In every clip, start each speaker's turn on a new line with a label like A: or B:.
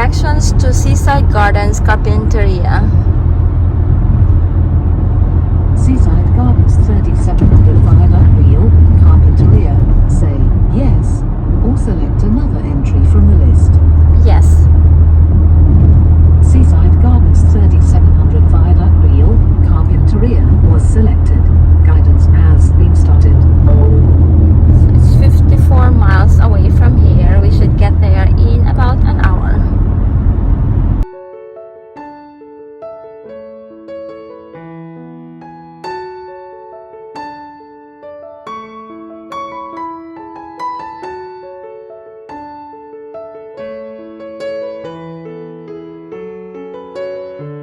A: Directions to Seaside Gardens, Carpinteria.
B: Seaside Gardens 3700 via that wheel, Carpinteria. Say yes, or select another entry from the list.
A: Yes.
B: Seaside Gardens 3700 via that wheel, Carpinteria was selected. Guidance has been started.
A: It's 54 miles away from here. We should get there in about an hour.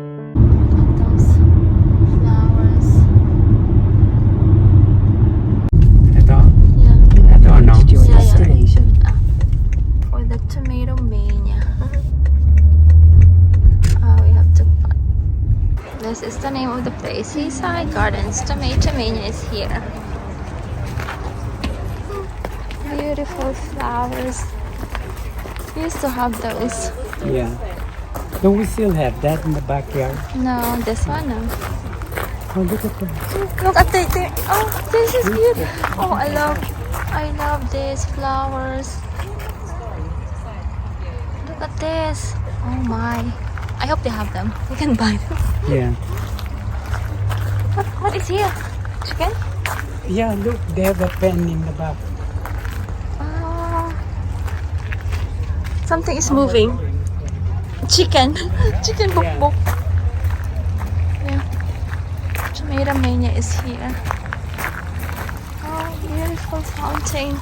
A: Those flowers.
C: Ito?
A: Yeah.
C: Ito ano?
B: Your
A: Yeah, yeah.
B: destination.
A: For the Tomatomania. We have to park. This is the name of the place. Seaside Gardens Tomatomania is here. Beautiful flowers. We used to have those.
C: Yeah. Don't we still have that in the backyard?
A: No, this one no.
C: Oh, look at that.
A: Look at the oh, this is beautiful. Oh, I love these flowers. Look at this. Oh my. I hope they have them. We can buy them.
C: Yeah.
A: What is here? Chicken?
C: Yeah, look, they have a pen in the back.
A: Something is moving. Chicken. Chicken book
C: Yeah.
A: book. Yeah. Tomatomania is here. Oh, beautiful fountain.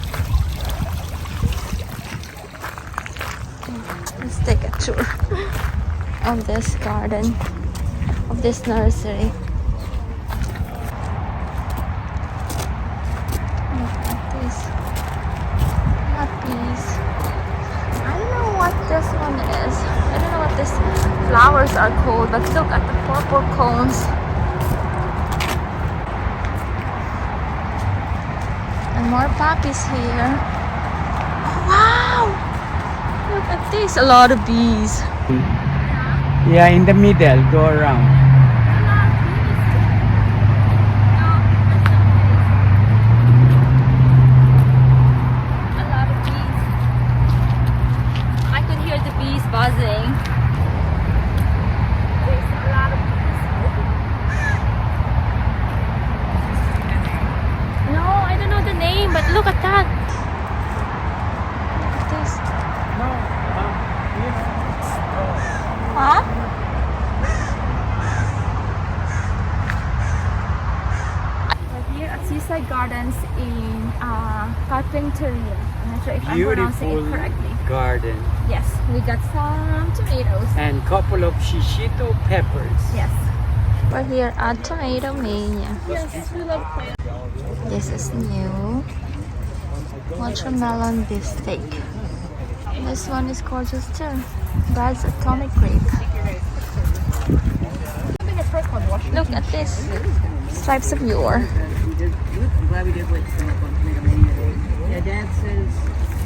A: Let's take a tour of this garden, of this nursery. Look at this. Poppies. I don't know what this one is. I don't know what these flowers are called, but look at the purple cones. And more poppies here. Oh, wow! Look at this, a lot of bees.
C: Yeah, in the middle, go around.
A: A lot of bees. I could hear the bees buzzing. There's a lot of bees. No, I don't know the name, but look at that. Look at this.
C: No,
A: Huh? We're here at Seaside Gardens in Carpinteria. I'm not sure if I'm pronouncing
C: beautiful
A: it correctly.
C: garden.
A: Yes, we got some tomatoes.
C: And couple of shishito peppers.
A: Yes. We're here at Tomatomania.
D: Yes, we love plants.
A: This is new. Watermelon beef steak. This one is gorgeous too. Brad's atomic grape. Look at this. Stripes of yore.
E: I'm glad we did with Tomatomania Day. Yeah, Dad says.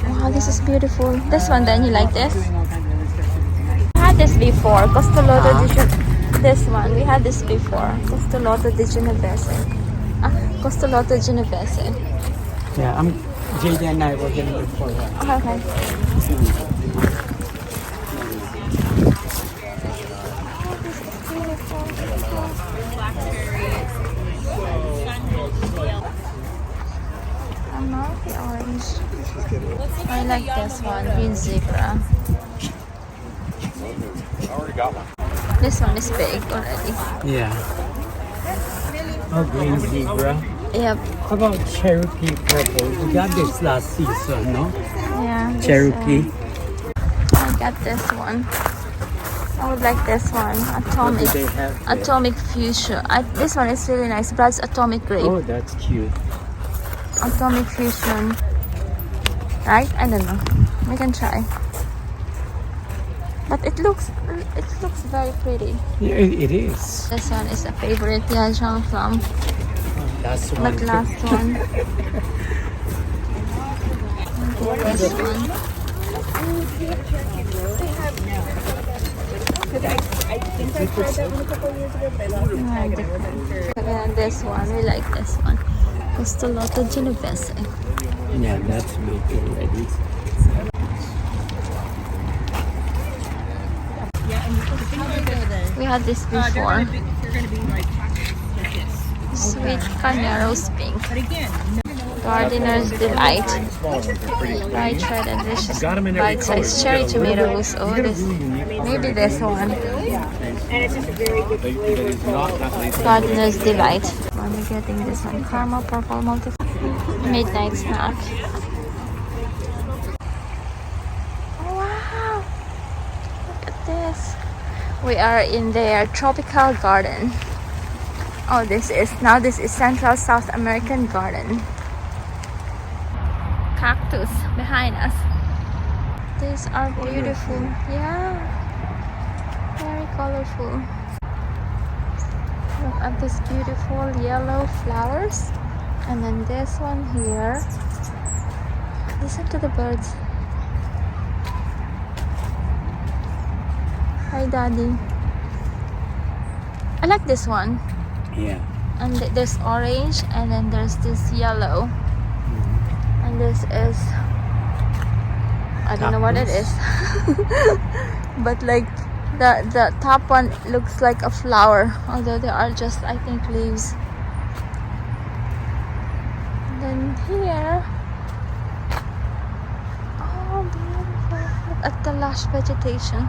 A: Wow, this is beautiful. This one then, you like this?
E: Doing all kinds of other stuff with it tonight.
A: We had this before. Costoloto di This one, we had this before. Costoloto di Genovese. Costoloto Genovese.
C: Yeah, JJ and I were getting it for that.
A: Oh, okay. Amalfi orange. I like this one, green zebra. This one is big already.
C: Yeah. Oh, green zebra.
A: Yep.
C: How about Cherokee purple? We got this last season, no?
A: Yeah. this,
C: Cherokee.
A: I got this one. I would like this one.
C: What do they have there?
A: Atomic fusion. This one is really nice. Brad's atomic grape.
C: Oh, that's cute.
A: Atomic fusion. Right? I don't know. We can try. But it looks very pretty.
C: Yeah, it is.
A: This one is a favorite, yeah, Jean Plum.
C: Last one.
A: But last one. Okay, this one.
E: I think I tried that one a couple of years ago, but I lost it.
A: And this one, we like this one. Costa Loto Genovese.
C: Yeah, that's making ready.
E: Yeah, and the thing about the
A: We had this before.
E: if you're gonna be like this.
A: Sweet Kanya rose pink.
E: But again,
A: Gardener's Delight. Bright red and delicious bite-sized cherry tomatoes. Oh, this maybe this one.
E: and it's just a very good
A: Gardener's Delight. I'm getting this one. Caramel purple multi midnight snack. Oh, wow! Look at this. We are in their tropical garden. Oh, this is Central South American garden. Cactus behind us. These are beautiful. Yeah, very colorful. Look at this beautiful yellow flowers. And then this one here. Listen to the birds. Hi, Daddy. I like this one.
C: Yeah.
A: And there's orange, and then there's this yellow. And this is, I don't know what it is. But like the top one looks like a flower, although they are just, I think, leaves. And then here, oh, beautiful. Look at the lush vegetation.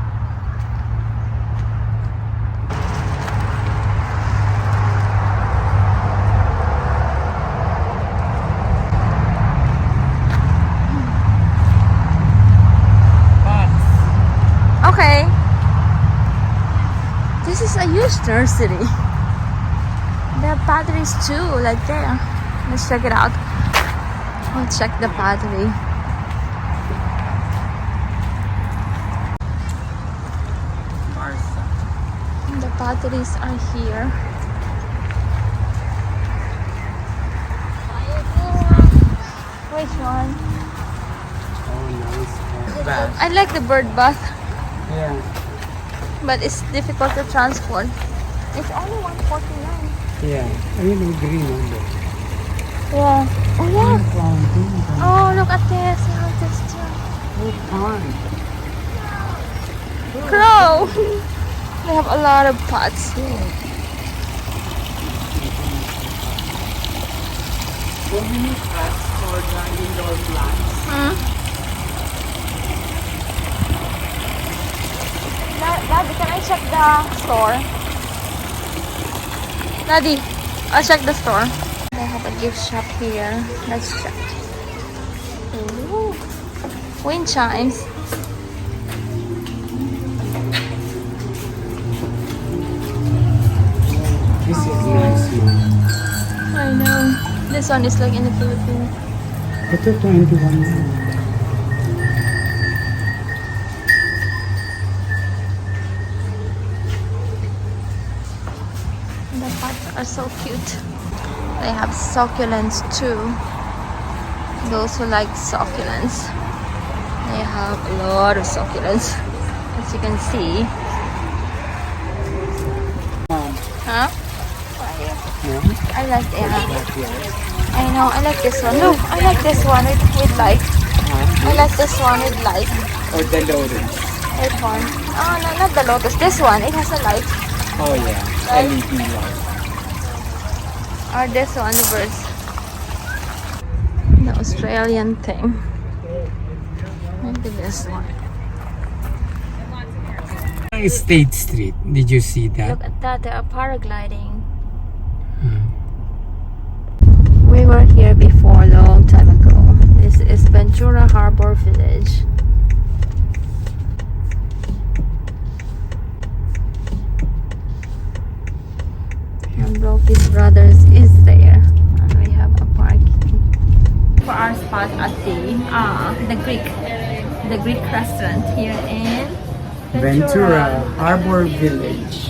A: Okay. This is a huge nursery. There are batteries too, like there. Let's check it out. We'll check the battery. The batteries are here. Which one?
C: Oh, nice.
A: I like the bird bath,
C: Yeah.
A: but it's difficult to transport. It's only 149.
C: Yeah. I mean, green on there.
A: Yeah. Oh yeah. Oh, look at this. You have this too.
C: Oh, fun.
A: Crow. They have a lot of pots.
C: So many pots for the indoor plants.
A: Daddy, can I check the store? Daddy, I'll check the store. They have a gift shop here. Let's check. Ooh. Wind chimes.
C: This is nice here.
A: I know. This one is like in the Philippines.
C: It's a 21.
A: The pots are so cute. They have succulents too. Those who like succulents. They have a lot of succulents, as you can see. Huh?
C: No?
A: I like it. I know, I like this one. Look, I like this one with light. I like this one with light.
C: Or the lotus.
A: Which one? Oh, no, not the lotus. This one, it has a light.
C: Oh, yeah.
A: Right.
C: LED light.
A: Or this one, the birds. The Australian thing. Maybe this one.
C: State Street. Did you see that?
A: Look at that, they are paragliding. We were here before a long time ago. This is Ventura Harbor Village. And Brokey's Brothers is there. And we have a parking. For our spot at the Greek restaurant here in
C: Ventura Harbor Village.